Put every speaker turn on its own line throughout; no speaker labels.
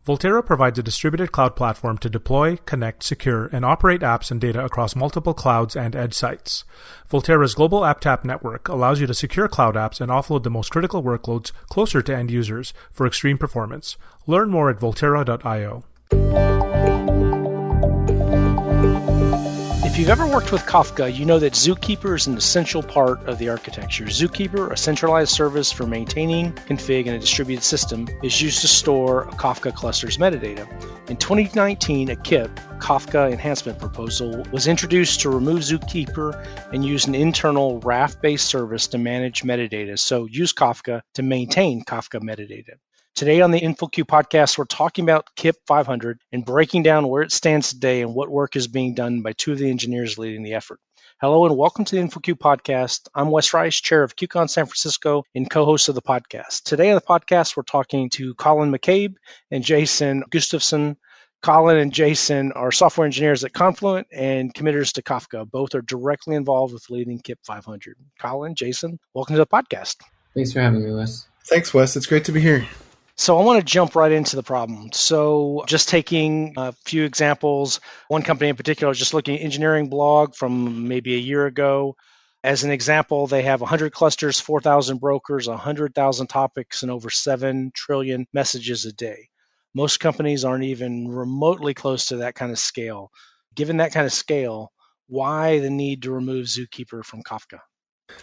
Volterra provides a distributed cloud platform to deploy, connect, secure, and operate apps and data across multiple clouds and edge sites. Volterra's global AppTap network allows you to secure cloud apps and offload the most critical workloads closer to end users for extreme performance. Learn more at volterra.io.
If you've ever worked with Kafka, you know that ZooKeeper is an essential part of the architecture. ZooKeeper, a centralized service for maintaining, config, and a distributed system, is used to store a Kafka cluster's metadata. In 2019, a KIP, Kafka enhancement proposal, was introduced to remove ZooKeeper and use an internal RAF-based service to manage metadata, so use Kafka to maintain Kafka metadata. Today on the InfoQ Podcast, we're talking about KIP-500 and breaking down where it stands today and what work is being done by two of the engineers leading the effort. Hello and welcome to the InfoQ Podcast. I'm Wes Reisz, chair of QCon San Francisco and co-host of the podcast. Today on the podcast, we're talking to Colin McCabe and Jason Gustafson. Colin and Jason are software engineers at Confluent and committers to Kafka. Both are directly involved with leading KIP-500. Colin, Jason, welcome to the podcast.
Thanks for having me, Wes.
Thanks, Wes. It's great to be here.
So I want to jump right into the problem. So just taking a few examples, one company in particular, just looking at engineering blog from maybe a year ago. As an example, they have 100 clusters, 4,000 brokers, 100,000 topics, and over 7 trillion messages a day. Most companies aren't even remotely close to that kind of scale. Given that kind of scale, why the need to remove ZooKeeper from Kafka?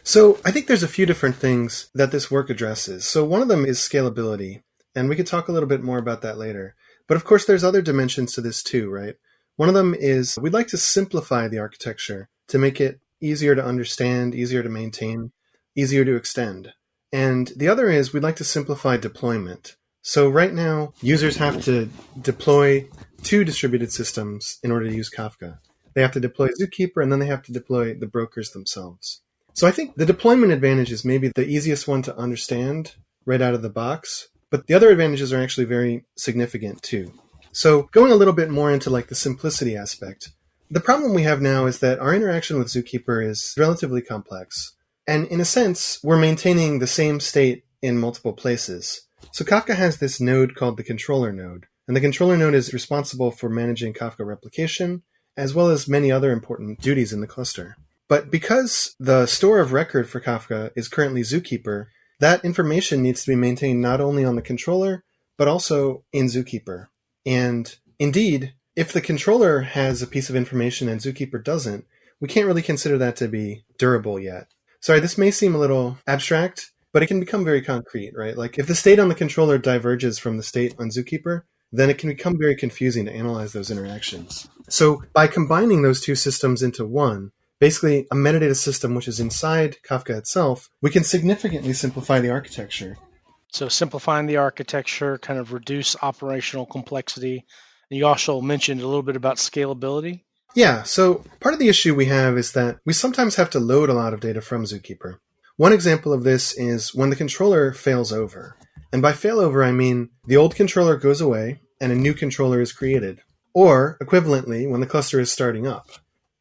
So I think there's a few different things that this work addresses. So one of them is scalability. And we could talk a little bit more about that later. But of course, there's other dimensions to this too, right? One of them is we'd like to simplify the architecture to make it easier to understand, easier to maintain, easier to extend. And the other is we'd like to simplify deployment. So right now, users have to deploy 2 distributed systems in order to use Kafka. They have to deploy ZooKeeper, and then they have to deploy the brokers themselves. So I think the deployment advantage is maybe the easiest one to understand right out of the box. But the other advantages are actually very significant too. So going a little bit more into like the simplicity aspect, the problem we have now is that our interaction with ZooKeeper is relatively complex. And in a sense, we're maintaining the same state in multiple places. So Kafka has this node called the controller node. And the controller node is responsible for managing Kafka replication, as well as many other important duties in the cluster. But because the store of record for Kafka is currently ZooKeeper, that information needs to be maintained not only on the controller, but also in ZooKeeper. And indeed, if the controller has a piece of information and ZooKeeper doesn't, we can't really consider that to be durable yet. Sorry, this may seem a little abstract, but it can become very concrete, right? Like if the state on the controller diverges from the state on ZooKeeper, then it can become very confusing to analyze those interactions. So by combining those 2 systems into one, basically a metadata system which is inside Kafka itself, we can significantly simplify the architecture.
So simplifying the architecture, kind of reduce operational complexity. And you also mentioned a little bit about scalability.
Yeah, so part of the issue we have is that we sometimes have to load a lot of data from ZooKeeper. One example of this is when the controller fails over. And by failover, I mean the old controller goes away and a new controller is created. Or, equivalently, when the cluster is starting up.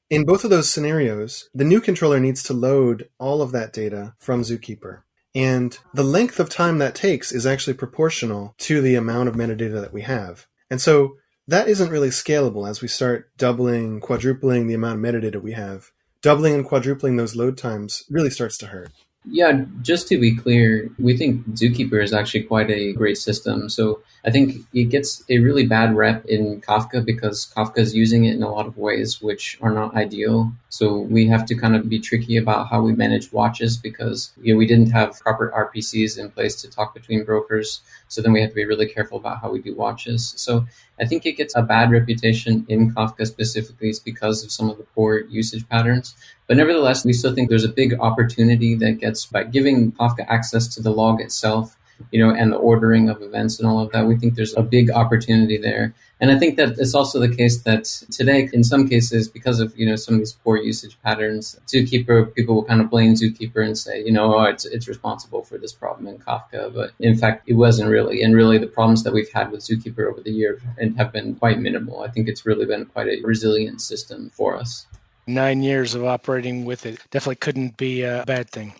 In both of those scenarios, the new controller needs to load all of that data from ZooKeeper. And the length of time that takes is actually proportional to the amount of metadata that we have. And so that isn't really scalable as we start doubling, quadrupling the amount of metadata we have. Doubling and quadrupling those load times really starts to hurt.
Yeah, just to be clear, we think ZooKeeper is actually quite a great system. So I think it gets a really bad rep in Kafka because Kafka is using it in a lot of ways which are not ideal. So we have to kind of be tricky about how we manage watches because we didn't have proper RPCs in place to talk between brokers. So then we have to be really careful about how we do watches. So I think it gets a bad reputation in Kafka specifically because of some of the poor usage patterns. But nevertheless, we still think there's a big opportunity that gets by giving Kafka access to the log itself, and the ordering of events and all of that. We think there's a big opportunity there. And I think that it's also the case that today, in some cases, because of, some of these poor usage patterns, ZooKeeper, people will kind of blame ZooKeeper and say, it's responsible for this problem in Kafka. But in fact, it wasn't really. And really, the problems that we've had with ZooKeeper over the years have been quite minimal. I think it's really been quite a resilient system for us.
9 years of operating with it definitely couldn't be a bad thing.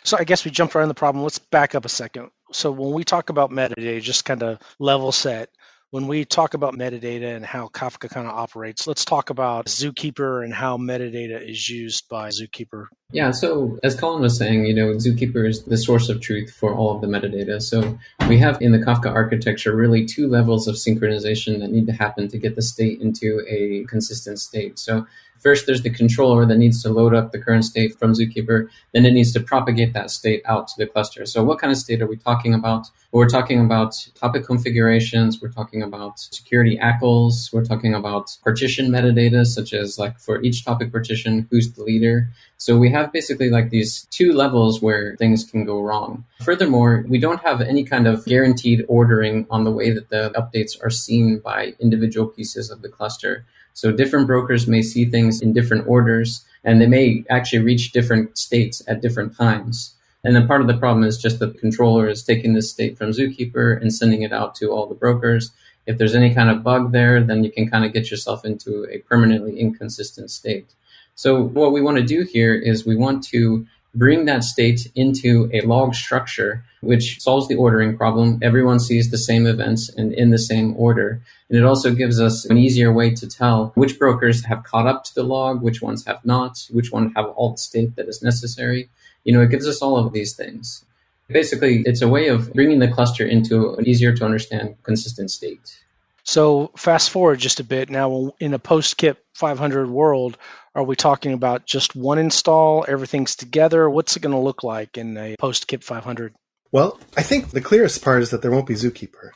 So I guess we jumped right on the problem. Let's back up a second. So when we talk about metadata, just kind of level set, When we talk about metadata and how Kafka kind of operates, let's talk about ZooKeeper and how metadata is used by ZooKeeper.
Yeah, so as Colin was saying, ZooKeeper is the source of truth for all of the metadata. So we have in the Kafka architecture really two levels of synchronization that need to happen to get the state into a consistent state. So first, there's the controller that needs to load up the current state from ZooKeeper. Then it needs to propagate that state out to the cluster. So what kind of state are we talking about? Well, we're talking about topic configurations. We're talking about security ACLs. We're talking about partition metadata, such as like for each topic partition, who's the leader. So we have basically like these two levels where things can go wrong. Furthermore, we don't have any kind of guaranteed ordering on the way that the updates are seen by individual pieces of the cluster. So different brokers may see things in different orders, and they may actually reach different states at different times. And then part of the problem is just that the controller is taking this state from ZooKeeper and sending it out to all the brokers. If there's any kind of bug there, then you can kind of get yourself into a permanently inconsistent state. So what we want to do here is we want to bring that state into a log structure, which solves the ordering problem. Everyone sees the same events and in the same order. And it also gives us an easier way to tell which brokers have caught up to the log, which ones have not, which ones have all the state that is necessary. It gives us all of these things. Basically, it's a way of bringing the cluster into an easier to understand consistent state.
So fast forward just a bit. Now, in a post-KIP-500 world, are we talking about just one install, everything's together? What's it going to look like in a post-KIP-500?
Well, I think the clearest part is that there won't be ZooKeeper.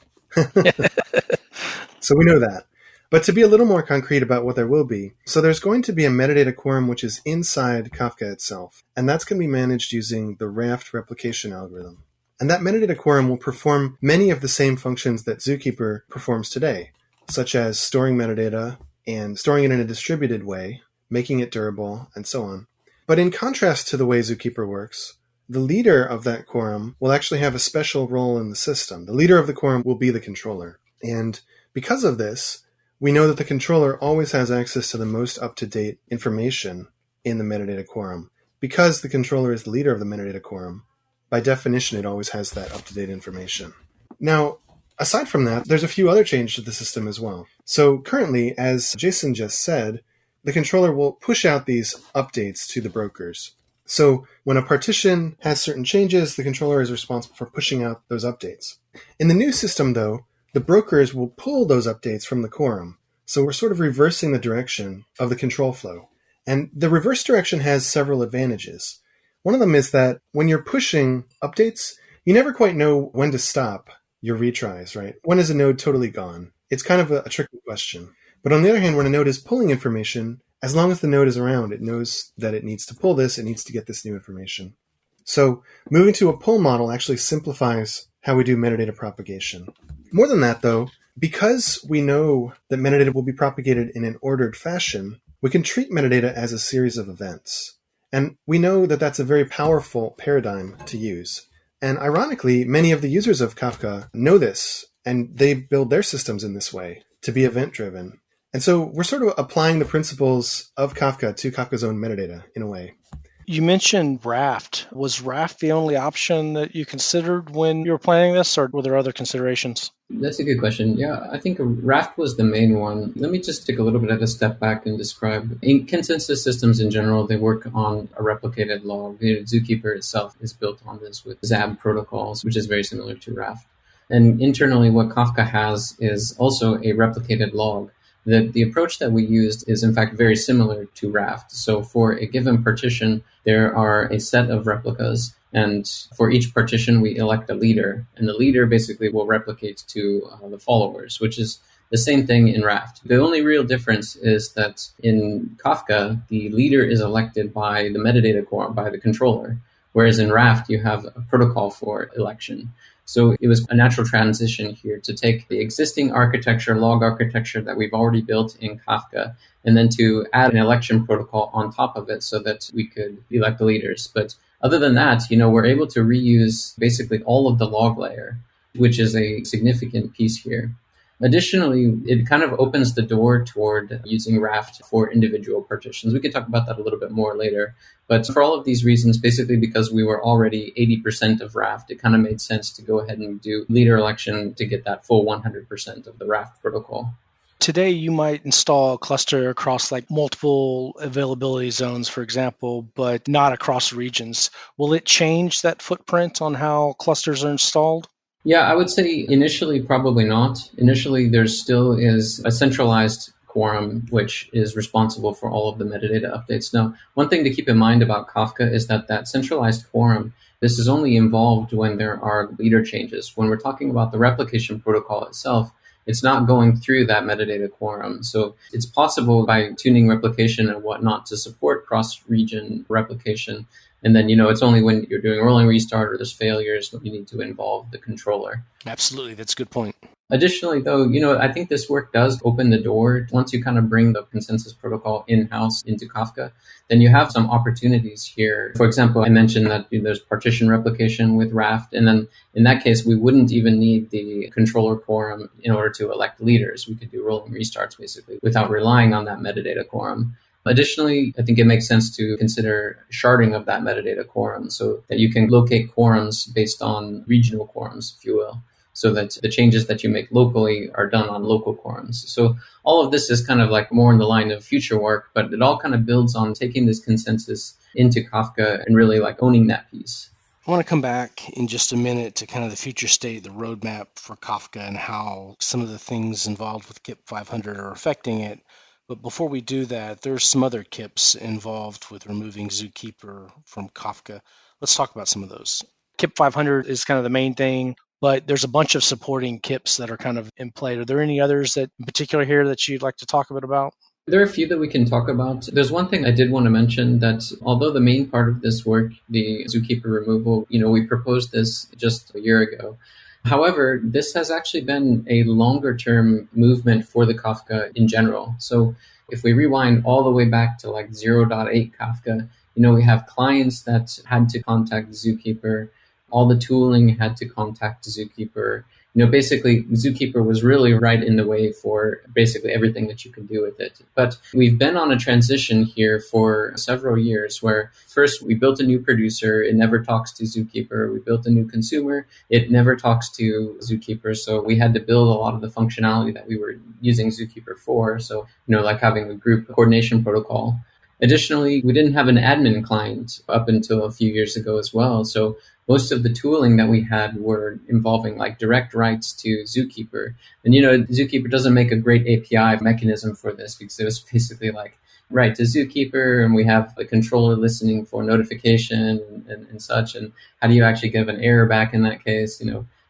So we know that. But to be a little more concrete about what there will be, so there's going to be a metadata quorum which is inside Kafka itself, and that's going to be managed using the Raft replication algorithm. And that metadata quorum will perform many of the same functions that ZooKeeper performs today, such as storing metadata and storing it in a distributed way, making it durable, and so on. But in contrast to the way ZooKeeper works, the leader of that quorum will actually have a special role in the system. The leader of the quorum will be the controller. And because of this, we know that the controller always has access to the most up-to-date information in the metadata quorum. Because the controller is the leader of the metadata quorum, by definition, it always has that up-to-date information. Now, aside from that, there's a few other changes to the system as well. So currently, as Jason just said, the controller will push out these updates to the brokers. So when a partition has certain changes, the controller is responsible for pushing out those updates. In the new system, though, the brokers will pull those updates from the quorum. So we're sort of reversing the direction of the control flow. And the reverse direction has several advantages. One of them is that when you're pushing updates, you never quite know when to stop your retries, right? When is a node totally gone? It's kind of a tricky question. But on the other hand, when a node is pulling information, as long as the node is around, it knows that it needs to pull this, it needs to get this new information. So moving to a pull model actually simplifies how we do metadata propagation. More than that, though, because we know that metadata will be propagated in an ordered fashion, we can treat metadata as a series of events. And we know that that's a very powerful paradigm to use. And ironically, many of the users of Kafka know this, and they build their systems in this way to be event-driven. And so we're sort of applying the principles of Kafka to Kafka's own metadata in a way.
You mentioned Raft. Was Raft the only option that you considered when you were planning this, or were there other considerations?
That's a good question. Yeah, I think Raft was the main one. Let me just take a little bit of a step back and describe. In consensus systems in general, they work on a replicated log. ZooKeeper itself is built on this with ZAB protocols, which is very similar to Raft. And internally, what Kafka has is also a replicated log. The approach that we used is in fact very similar to Raft. So for a given partition, there are a set of replicas, and for each partition, we elect a leader, and the leader basically will replicate to the followers, which is the same thing in Raft. The only real difference is that in Kafka, the leader is elected by the metadata quorum, by the controller, whereas in Raft, you have a protocol for election. So it was a natural transition here to take the existing architecture, log architecture that we've already built in Kafka, and then to add an election protocol on top of it so that we could elect the leaders. But other than that, we're able to reuse basically all of the log layer, which is a significant piece here. Additionally, it kind of opens the door toward using Raft for individual partitions. We could talk about that a little bit more later. But for all of these reasons, basically because we were already 80% of Raft, it kind of made sense to go ahead and do leader election to get that full 100% of the Raft protocol.
Today, you might install a cluster across like multiple availability zones, for example, but not across regions. Will it change that footprint on how clusters are installed?
Yeah, I would say initially probably not. Initially, there still is a centralized quorum, which is responsible for all of the metadata updates. Now, one thing to keep in mind about Kafka is that centralized quorum, this is only involved when there are leader changes. When we're talking about the replication protocol itself, it's not going through that metadata quorum. So it's possible by tuning replication and whatnot to support cross-region replication. And then, it's only when you're doing rolling restart or there's failures when you need to involve the controller.
Absolutely. That's a good point.
Additionally, though, I think this work does open the door. Once you kind of bring the consensus protocol in-house into Kafka, then you have some opportunities here. For example, I mentioned that there's partition replication with Raft. And then in that case, we wouldn't even need the controller quorum in order to elect leaders. We could do rolling restarts, basically, without relying on that metadata quorum. Additionally, I think it makes sense to consider sharding of that metadata quorum so that you can locate quorums based on regional quorums, if you will, so that the changes that you make locally are done on local quorums. So all of this is kind of like more in the line of future work, but it all kind of builds on taking this consensus into Kafka and really like owning that piece.
I want to come back in just a minute to kind of the future state, the roadmap for Kafka and how some of the things involved with KIP-500 are affecting it. But before we do that, there's some other KIPs involved with removing ZooKeeper from Kafka. Let's talk about some of those. KIP-500 is kind of the main thing, but there's a bunch of supporting KIPs that are kind of in play. Are there any others that in particular here that you'd like to talk a bit about?
There are a few that we can talk about. There's one thing I did want to mention that although the main part of this work, the ZooKeeper removal, we proposed this just a year ago. However, this has actually been a longer term movement for the Kafka in general. So if we rewind all the way back to like 0.8 Kafka, we have clients that had to contact ZooKeeper. All the tooling had to contact ZooKeeper. Basically ZooKeeper was really right in the way for basically everything that you can do with it. But we've been on a transition here for several years where first we built a new producer. It never talks to ZooKeeper. We built a new consumer. It never talks to ZooKeeper. So we had to build a lot of the functionality that we were using ZooKeeper for. So, like having a group coordination protocol. Additionally, we didn't have an admin client up until a few years ago as well. So most of the tooling that we had were involving like direct writes to ZooKeeper. And, ZooKeeper doesn't make a great API mechanism for this because it was basically like write to ZooKeeper and we have the controller listening for notification and such. And how do you actually give an error back in that case?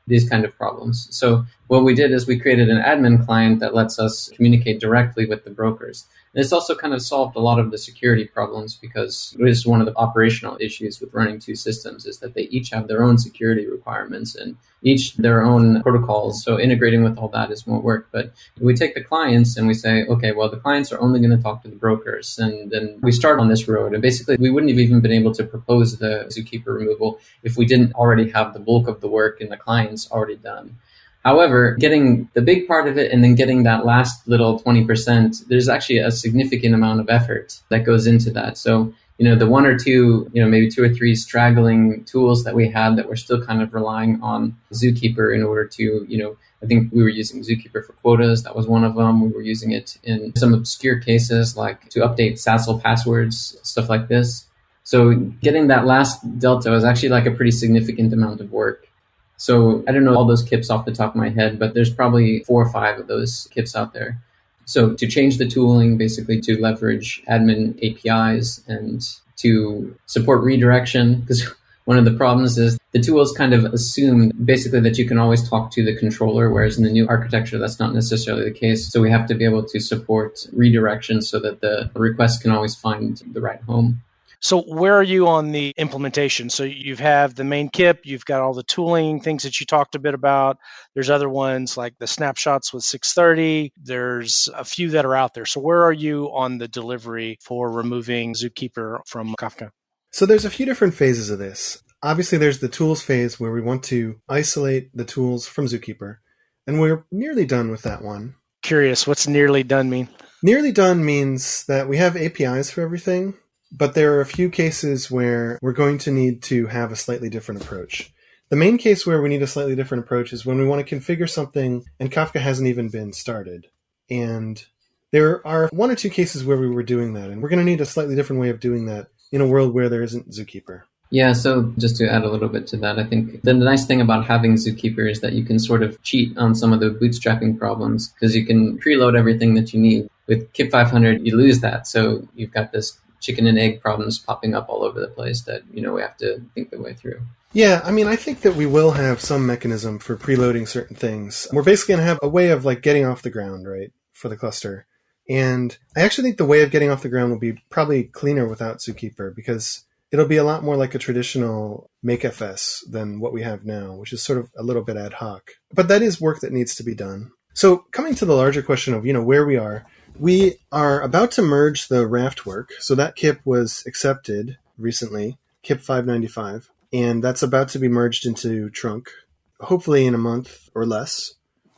These kind of problems. So what we did is we created an admin client that lets us communicate directly with the brokers. And it's also kind of solved a lot of the security problems because it is one of the operational issues with running two systems is that they each have their own security requirements and each their own protocols. So integrating with all that is more work. But we take the clients and we say, okay, well, the clients are only going to talk to the brokers. And then we start on this road. And basically, we wouldn't have even been able to propose the ZooKeeper removal if we didn't already have the bulk of the work and the clients already done. However, getting the big part of it and then getting that last little 20%, there's actually a significant amount of effort that goes into that. So, the one or two, maybe two or three straggling tools that we had that were still kind of relying on ZooKeeper in order to, I think we were using ZooKeeper for quotas. That was one of them. We were using it in some obscure cases like to update SASL passwords, stuff like this. So getting that last delta was actually like a pretty significant amount of work. So I don't know all those KIPs off the top of my head, but there's probably 4 or 5 of those KIPs out there. So to change the tooling, basically to leverage admin APIs and to support redirection, because one of the problems is the tools kind of assume basically that you can always talk to the controller, whereas in the new architecture, that's not necessarily the case. So we have to be able to support redirection so that the request can always find the right home.
So where are you on the implementation? So you have the main KIP, you've got all the tooling, things that you talked a bit about. There's other ones like the snapshots with 630. There's a few that are out there. So where are you on the delivery for removing ZooKeeper from Kafka?
So there's a few different phases of this. Obviously, there's the tools phase where we want to isolate the tools from ZooKeeper. and we're nearly done with that one.
Curious, what's nearly done mean?
Nearly done means that we have APIs for everything, but there are a few cases where we're going to need to have a slightly different approach. The main case where we need a slightly different approach is when we want to configure something and Kafka hasn't even been started. And there are one or two cases where we were doing that, and we're going to need a slightly different way of doing that in a world where there isn't ZooKeeper.
Yeah, so just to add a little bit to that, I think the nice thing about having ZooKeeper is that you can sort of cheat on some of the bootstrapping problems because you can preload everything that you need. With KIP-500, you lose that. So you've got this chicken and egg problems popping up all over the place that, we have to think the way through.
Yeah, I think that we will have some mechanism for preloading certain things. We're basically going to have a way of getting off the ground, right, for the cluster. And I actually think the way of getting off the ground will be probably cleaner without ZooKeeper because it'll be a lot more like a traditional makefs than what we have now, which is sort of a little bit ad hoc. But that is work that needs to be done. So coming to the larger question of, where we are about to merge the Raft work. So that KIP was accepted recently, KIP-595, and that's about to be merged into Trunk, hopefully in a month or less.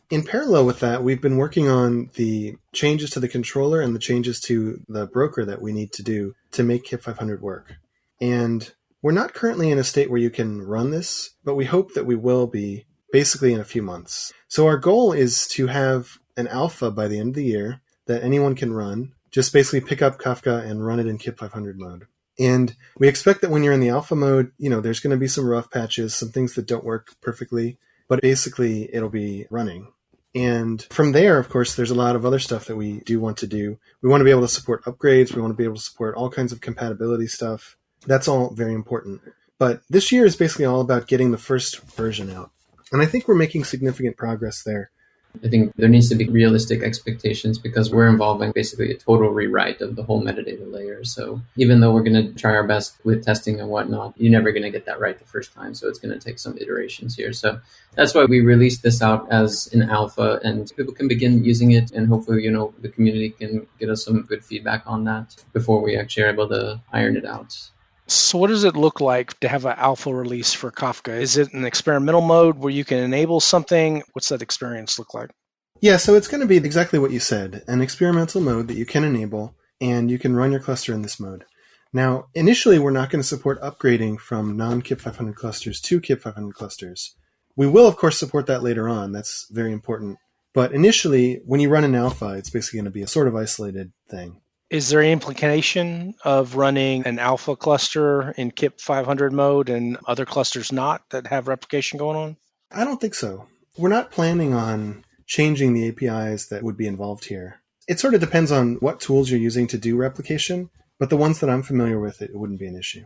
In parallel with that, we've been working on the changes to the controller and the changes to the broker that we need to do to make KIP-500 work. And we're not currently in a state where you can run this, but we hope that we will be basically in a few months. So our goal is to have an alpha by the end of the year that anyone can run. Just basically pick up Kafka and run it in KIP-500 mode. And we expect that when you're in the alpha mode, there's going to be some rough patches, some things that don't work perfectly, but basically it'll be running. And from there, of course, there's a lot of other stuff that we do want to do. We want to be able to support upgrades. We want to be able to support all kinds of compatibility stuff. That's all very important. But this year is basically all about getting the first version out. And I think we're making significant progress there.
I think there needs to be realistic expectations because we're involving basically a total rewrite of the whole metadata layer. So even though we're going to try our best with testing and whatnot, you're never going to get that right the first time. So it's going to take some iterations here. So that's why we released this out as an alpha and people can begin using it. And hopefully, the community can get us some good feedback on that before we actually are able to iron it out.
So what does it look like to have an alpha release for Kafka? Is it an experimental mode where you can enable something? What's that experience look like?
Yeah, so it's going to be exactly what you said, an experimental mode that you can enable, and you can run your cluster in this mode. Now, initially, we're not going to support upgrading from non-KIP-500 clusters to KIP-500 clusters. We will, of course, support that later on. That's very important. But initially, when you run an alpha, it's basically going to be a sort of isolated thing.
Is there any implication of running an alpha cluster in KIP-500 mode and other clusters not that have replication going on?
I don't think so. We're not planning on changing the APIs that would be involved here. It sort of depends on what tools you're using to do replication, but the ones that I'm familiar with, it wouldn't be an issue.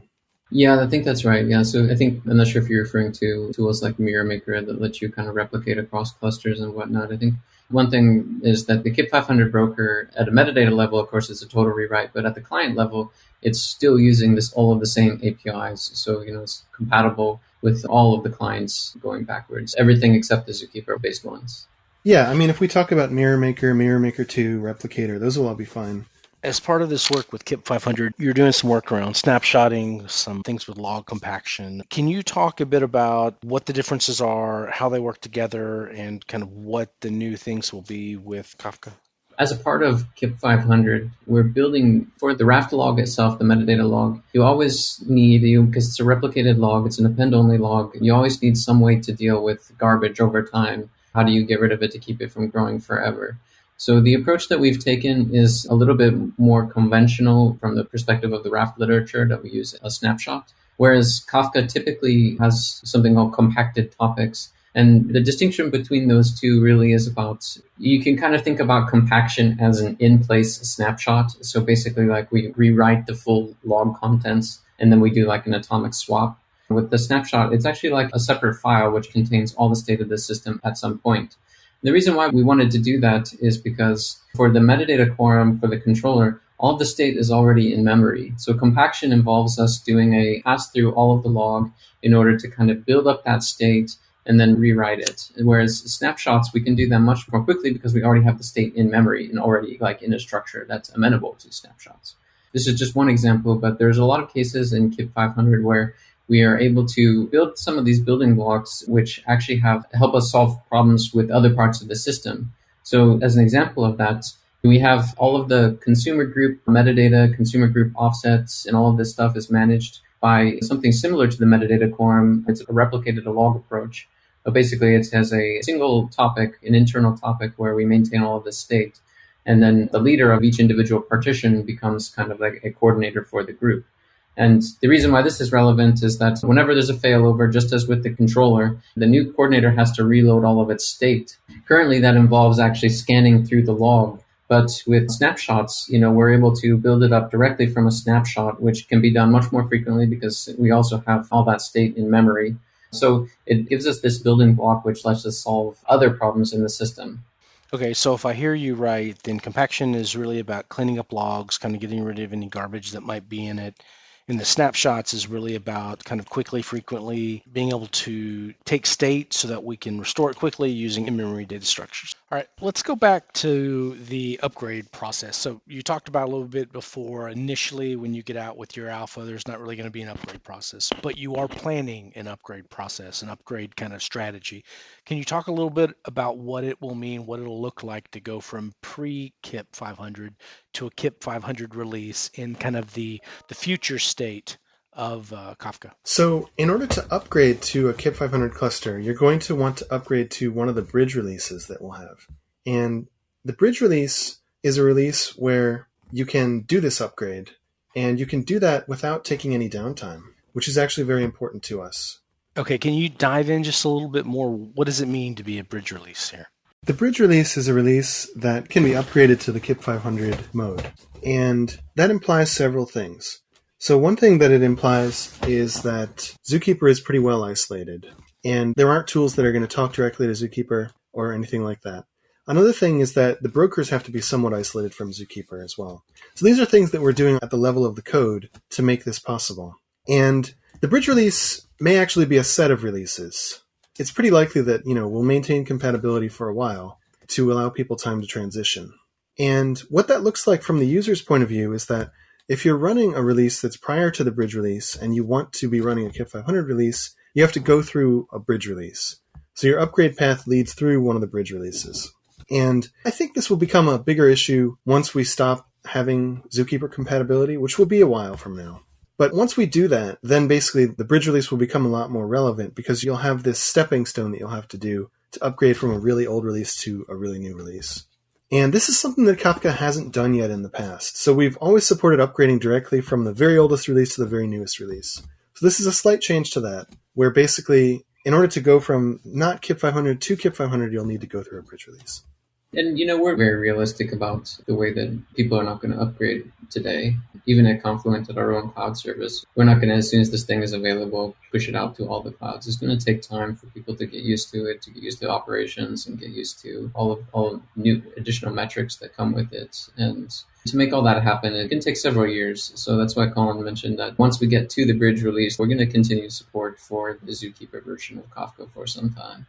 Yeah, I think that's right. Yeah, so I'm not sure if you're referring to tools like Mirror Maker that let you kind of replicate across clusters and whatnot. I think one thing is that the KIP-500 broker at a metadata level, of course, is a total rewrite, but at the client level, it's still using all of the same APIs. So, it's compatible with all of the clients going backwards, everything except the ZooKeeper-based ones.
Yeah, if we talk about Mirror Maker, Mirror Maker 2, Replicator, those will all be fine.
As part of this work with KIP-500, you're doing some work around snapshotting, some things with log compaction. Can you talk a bit about what the differences are, how they work together, and kind of what the new things will be with Kafka?
As a part of KIP-500, we're building for the Raft log itself, the metadata log. You always need, because it's a replicated log, it's an append-only log, you always need some way to deal with garbage over time. How do you get rid of it to keep it from growing forever? So the approach that we've taken is a little bit more conventional from the perspective of the Raft literature that we use a snapshot, whereas Kafka typically has something called compacted topics. And the distinction between those two really is about, you can kind of think about compaction as an in-place snapshot. So basically we rewrite the full log contents and then we do an atomic swap. With the snapshot, it's actually a separate file which contains all the state of the system at some point. The reason why we wanted to do that is because for the metadata quorum for the controller, all of the state is already in memory. So compaction involves us doing a pass through all of the log in order to kind of build up that state and then rewrite it. Whereas snapshots, we can do them much more quickly because we already have the state in memory and already in a structure that's amenable to snapshots. This is just one example, but there's a lot of cases in KIP-500 where we are able to build some of these building blocks which actually help us solve problems with other parts of the system. So as an example of that, we have all of the consumer group metadata, consumer group offsets, and all of this stuff is managed by something similar to the metadata quorum. It's a replicated log approach. But basically, it has a single topic, an internal topic where we maintain all of this state. And then the leader of each individual partition becomes kind of like a coordinator for the group. And the reason why this is relevant is that whenever there's a failover, just as with the controller, the new coordinator has to reload all of its state. Currently, that involves actually scanning through the log. But with snapshots, we're able to build it up directly from a snapshot, which can be done much more frequently because we also have all that state in memory. So it gives us this building block, which lets us solve other problems in the system.
Okay, so if I hear you right, then compaction is really about cleaning up logs, kind of getting rid of any garbage that might be in it. And the snapshots is really about kind of quickly, frequently being able to take state so that we can restore it quickly using in-memory data structures. All right, let's go back to the upgrade process. So you talked about a little bit before, initially when you get out with your alpha, there's not really going to be an upgrade process, but you are planning an upgrade process, an upgrade kind of strategy. Can you talk a little bit about what it will mean, what it'll look like to go from pre-KIP-500 to a KIP-500 release in kind of the future state of Kafka?
So in order to upgrade to a KIP-500 cluster, you're going to want to upgrade to one of the bridge releases that we'll have. And the bridge release is a release where you can do this upgrade, and you can do that without taking any downtime, which is actually very important to us.
Okay, can you dive in just a little bit more? What does it mean to be a bridge release here?
The bridge release is a release that can be upgraded to the KIP-500 mode, and that implies several things. So one thing that it implies is that ZooKeeper is pretty well isolated, and there aren't tools that are going to talk directly to ZooKeeper or anything like that. Another thing is that the brokers have to be somewhat isolated from ZooKeeper as well. So these are things that we're doing at the level of the code to make this possible. And the bridge release may actually be a set of releases. It's pretty likely that, we'll maintain compatibility for a while to allow people time to transition. And what that looks like from the user's point of view is that if you're running a release that's prior to the bridge release and you want to be running a KIP-500 release, you have to go through a bridge release. So your upgrade path leads through one of the bridge releases. And I think this will become a bigger issue once we stop having ZooKeeper compatibility, which will be a while from now. But once we do that, then basically the bridge release will become a lot more relevant because you'll have this stepping stone that you'll have to do to upgrade from a really old release to a really new release. And this is something that Kafka hasn't done yet in the past. So we've always supported upgrading directly from the very oldest release to the very newest release. So this is a slight change to that, where basically in order to go from not KIP-500 to KIP-500, you'll need to go through a bridge release.
And, we're very realistic about the way that people are not going to upgrade today. Even at Confluent, at our own cloud service, we're not going to, as soon as this thing is available, push it out to all the clouds. It's going to take time for people to get used to it, to get used to operations and get used to all new additional metrics that come with it. And to make all that happen, it can take several years. So that's why Colin mentioned that once we get to the bridge release, we're going to continue support for the ZooKeeper version of Kafka for some time,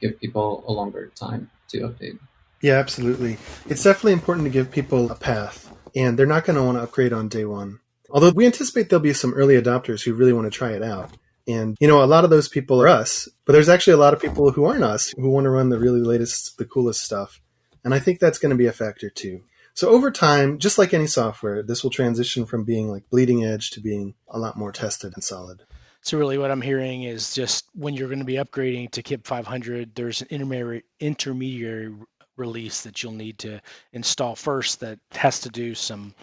give people a longer time to update.
Yeah, absolutely. It's definitely important to give people a path, and they're not going to want to upgrade on day one. Although we anticipate there'll be some early adopters who really want to try it out. And, a lot of those people are us, but there's actually a lot of people who aren't us who want to run the really latest, the coolest stuff. And I think that's going to be a factor too. So over time, just like any software, this will transition from being like bleeding edge to being a lot more tested and solid.
So really what I'm hearing is just when you're going to be upgrading to KIP-500, there's an intermediary release that you'll need to install first that has to do some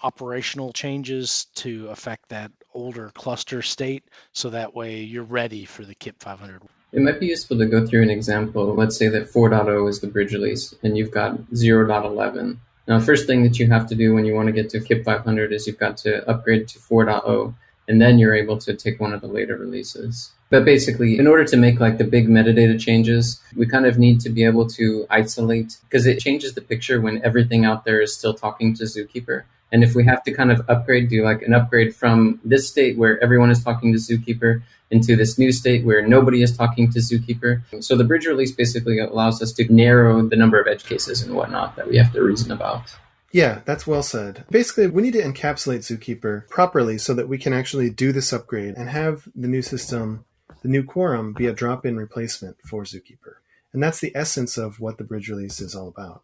operational changes to affect that older cluster state, so that way you're ready for the KIP-500.
It might be useful to go through an example. Let's say that 4.0 is the bridge release and you've got 0.11. Now, first thing that you have to do when you want to get to KIP-500 is you've got to upgrade to 4.0, and then you're able to take one of the later releases. But basically, in order to make like the big metadata changes, we kind of need to be able to isolate, because it changes the picture when everything out there is still talking to ZooKeeper. And if we have to kind of do like an upgrade from this state where everyone is talking to ZooKeeper into this new state where nobody is talking to ZooKeeper. So the bridge release basically allows us to narrow the number of edge cases and whatnot that we have to reason about.
Yeah, that's well said. Basically, we need to encapsulate Zookeeper properly so that we can actually do this upgrade and have the new system, the new quorum, be a drop-in replacement for Zookeeper. And that's the essence of what the bridge release is all about.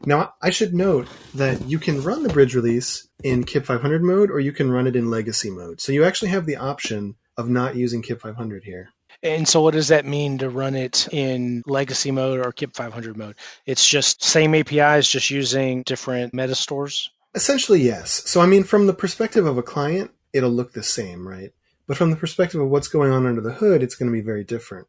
Now, I should note that you can run the bridge release in KIP-500 mode or you can run it in legacy mode. So you actually have the option of not using KIP-500 here.
And so what does that mean to run it in legacy mode or KIP-500 mode? It's just same APIs, just using different meta stores?
Essentially, yes. So, I mean, from the perspective of a client, it'll look the same, right? But from the perspective of what's going on under the hood, it's going to be very different.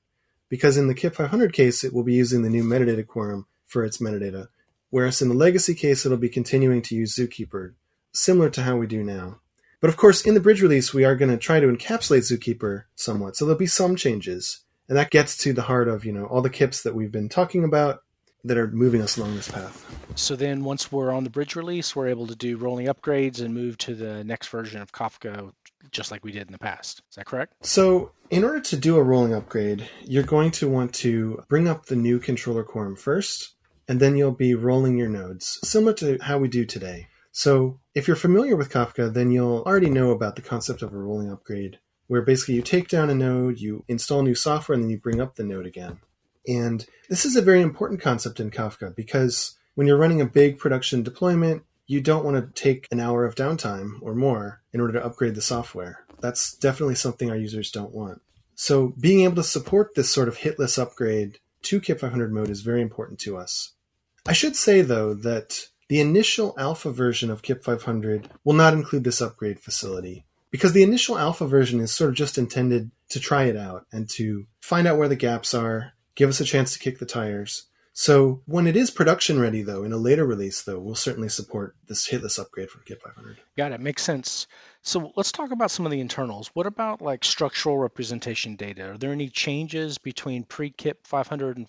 Because in the KIP-500 case, it will be using the new metadata quorum for its metadata. Whereas in the legacy case, it'll be continuing to use Zookeeper, similar to how we do now. But of course, in the bridge release, we are going to try to encapsulate Zookeeper somewhat. So there'll be some changes. And that gets to the heart of, all the KIPs that we've been talking about that are moving us along this path.
So then once we're on the bridge release, we're able to do rolling upgrades and move to the next version of Kafka, just like we did in the past. Is that correct?
So in order to do a rolling upgrade, you're going to want to bring up the new controller quorum first, and then you'll be rolling your nodes, similar to how we do today. So if you're familiar with Kafka, then you'll already know about the concept of a rolling upgrade, where basically you take down a node, you install new software, and then you bring up the node again. And this is a very important concept in Kafka because when you're running a big production deployment, you don't want to take an hour of downtime or more in order to upgrade the software. That's definitely something our users don't want. So being able to support this sort of hitless upgrade to KIP-500 mode is very important to us. I should say, though, that the initial alpha version of KIP-500 will not include this upgrade facility because the initial alpha version is sort of just intended to try it out and to find out where the gaps are, give us a chance to kick the tires. So when it is production ready, though, in a later release, though, we'll certainly support this hitless upgrade from KIP-500.
Got it. Makes sense. So let's talk about some of the internals. What about like structural representation data? Are there any changes between pre-KIP-500 and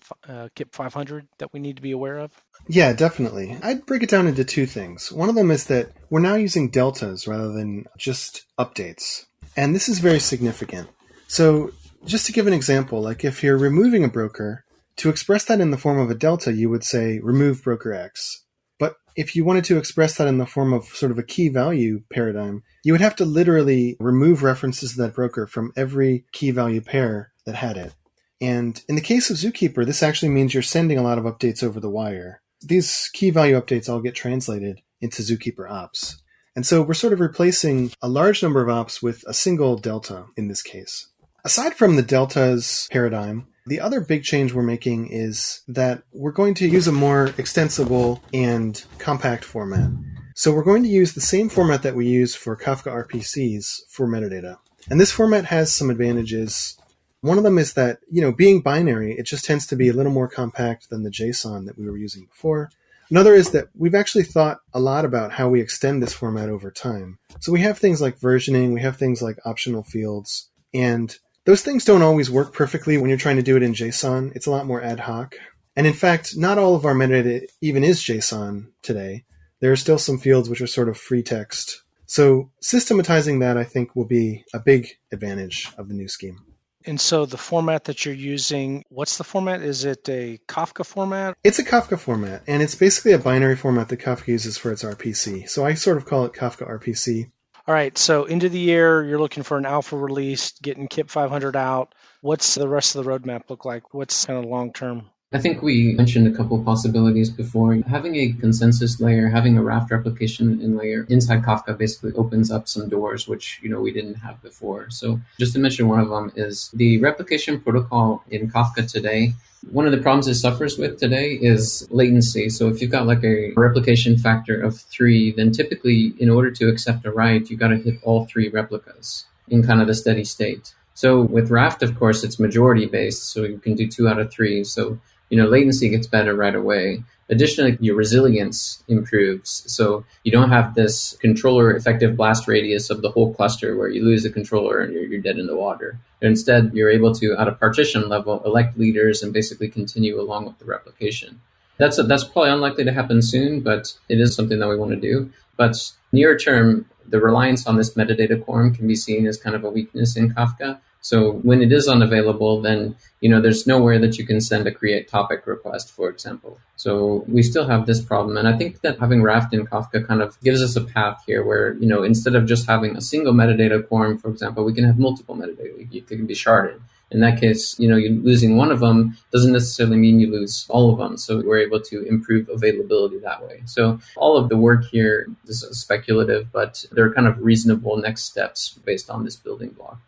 KIP-500 that we need to be aware of?
Yeah, definitely. I'd break it down into two things. One of them is that we're now using deltas rather than just updates. And this is very significant. So just to give an example, like if you're removing a broker, to express that in the form of a delta, you would say remove broker X. But if you wanted to express that in the form of sort of a key value paradigm, you would have to literally remove references to that broker from every key value pair that had it. And in the case of Zookeeper, this actually means you're sending a lot of updates over the wire. These key value updates all get translated into Zookeeper ops. And so we're sort of replacing a large number of ops with a single delta in this case. Aside from the deltas paradigm, the other big change we're making is that we're going to use a more extensible and compact format. So we're going to use the same format that we use for Kafka RPCs for metadata. And this format has some advantages. One of them is that, being binary, it just tends to be a little more compact than the JSON that we were using before. Another is that we've actually thought a lot about how we extend this format over time. So we have things like versioning, we have things like optional fields, and those things don't always work perfectly when you're trying to do it in JSON. It's a lot more ad hoc. And in fact, not all of our metadata even is JSON today. There are still some fields which are sort of free text. So systematizing that, I think, will be a big advantage of the new scheme.
And so the format that you're using, what's the format? Is it a Kafka format?
It's a Kafka format, and it's basically a binary format that Kafka uses for its RPC. So I sort of call it Kafka RPC.
All right, so end of the year, you're looking for an alpha release, getting KIP-500 out. What's the rest of the roadmap look like? What's kind of long-term?
I think we mentioned a couple of possibilities before. Having a consensus layer, having a Raft replication in layer inside Kafka basically opens up some doors, which we didn't have before. So just to mention one of them is the replication protocol in Kafka today. One of the problems it suffers with today is latency. So if you've got like a replication factor of 3, then typically in order to accept a write, you've got to hit all 3 replicas in kind of the steady state. So with Raft, of course, it's majority based. So you can do 2 out of 3. So latency gets better right away. Additionally, your resilience improves. So you don't have this controller effective blast radius of the whole cluster where you lose the controller and you're dead in the water. Instead, you're able to, at a partition level, elect leaders and basically continue along with the replication. That's probably unlikely to happen soon, but it is something that we want to do. But near term, the reliance on this metadata quorum can be seen as kind of a weakness in Kafka. So when it is unavailable, then there's nowhere that you can send a create topic request, for example. So we still have this problem. And I think that having Raft in Kafka kind of gives us a path here where, instead of just having a single metadata quorum, for example, we can have multiple metadata. It can be sharded. In that case, you're losing one of them doesn't necessarily mean you lose all of them. So we're able to improve availability that way. So all of the work here is speculative, but they're kind of reasonable next steps based on this building block.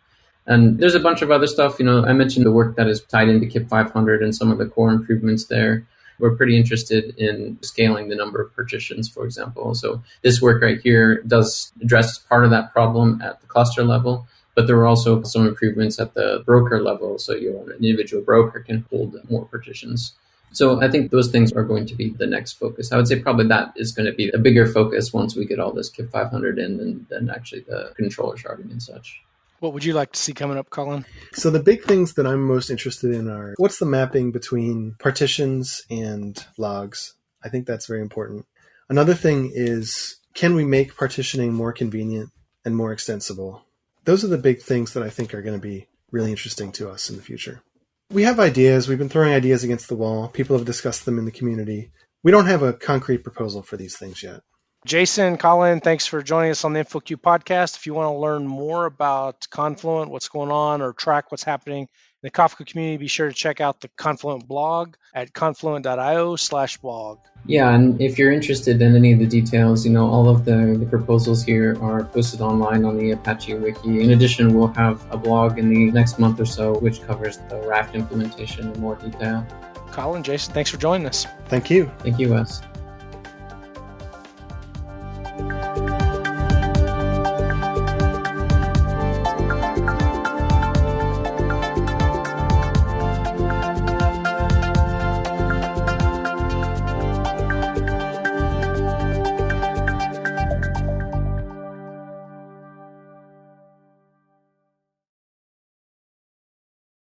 And there's a bunch of other stuff. I mentioned the work that is tied into KIP-500 and some of the core improvements there. We're pretty interested in scaling the number of partitions, for example. So this work right here does address part of that problem at the cluster level, but there are also some improvements at the broker level. So an individual broker can hold more partitions. So I think those things are going to be the next focus. I would say probably that is going to be a bigger focus once we get all this KIP-500 in than actually the controller sharding and such.
What would you like to see coming up, Colin?
So the big things that I'm most interested in are what's the mapping between partitions and logs? I think that's very important. Another thing is, can we make partitioning more convenient and more extensible? Those are the big things that I think are going to be really interesting to us in the future. We have ideas. We've been throwing ideas against the wall. People have discussed them in the community. We don't have a concrete proposal for these things yet.
Jason, Colin, thanks for joining us on the InfoQ podcast. If you want to learn more about Confluent, what's going on, or track what's happening in the Kafka community, be sure to check out the Confluent blog at confluent.io/blog.
Yeah, and if you're interested in any of the details, all of the proposals here are posted online on the Apache Wiki. In addition, we'll have a blog in the next month or so, which covers the Raft implementation in more detail.
Colin, Jason, thanks for joining us.
Thank you.
Thank you, Wes.